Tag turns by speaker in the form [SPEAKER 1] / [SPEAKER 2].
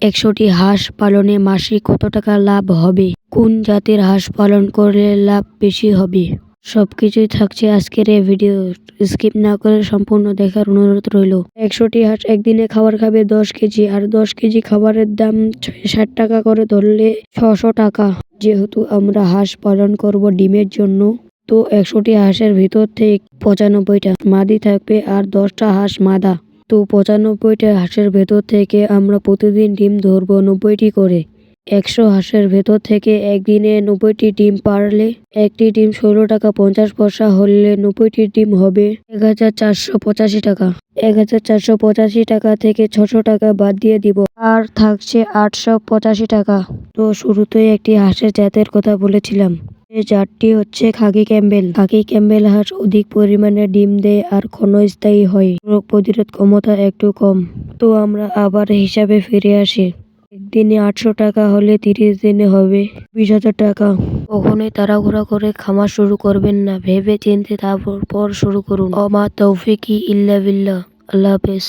[SPEAKER 1] ১০০টি হাঁস পালনে মাসিক কত টাকা লাভ হবে? কোন জাতের হাঁস পালন করলে লাভ বেশি হবে? সবকিছুই থাকছে আজকের এই ভিডিও, স্কিপ না করে সম্পূর্ণ দেখার অনুরোধ রইল। ১০০টি হাঁস একদিনে খাবার খাবে ১০ কেজি, আর ১০ কেজি খাবারের দাম ৬০ টাকা করে ধরলে ৬০০ টাকা। যেহেতু আমরা হাঁস পালন করব ডিমের জন্য, তো ১০০টি হাঁসের ভিতর থেকে ৯৫টা মাদি থাকবে আর ১০টা হাঁস মাদা। তো ৯৫টা হাঁসের ভেতর থেকে আমরা প্রতিদিন ডিম ধরবো ৯০টি করে। ১০০ হাঁসের ভেতর থেকে একদিনে ৯০টি ডিম পারলে একটি ডিম ১৬ টাকা ৫০ পয়সা হলে ৯০টি ডিম হবে ১,৪৮৫ টাকা। ১,৪৮৫ টাকা থেকে ৬০০ টাকা বাদ দিয়ে দিব, আর থাকছে ৮৮৫ টাকা। তো শুরুতেই একটি হাঁসের জাতের কথা বলেছিলাম। এই জাতটি হচ্ছে খাকি ক্যাম্বেল। খাকি ক্যাম্বেল হাঁস অধিক পরিমাণে ডিম দেয় আর ক্ষণস্থায়ী হয়, রোগ প্রতিরোধ ক্ষমতা একটু কম। তো আমরা আবার হিসাবে ফিরে আসি। একদিনে ৮০০ টাকা হলে ৩০ দিনে হবে ২০,০০০ টাকা। কখনোই তাড়াহুড়া করে খামার শুরু করবেন না, ভেবে চিন্তে তারপর শুরু করুন। ওমা তৌফিকি ইল্লা বিল্লাহ। আল্লাহ হাফেজ।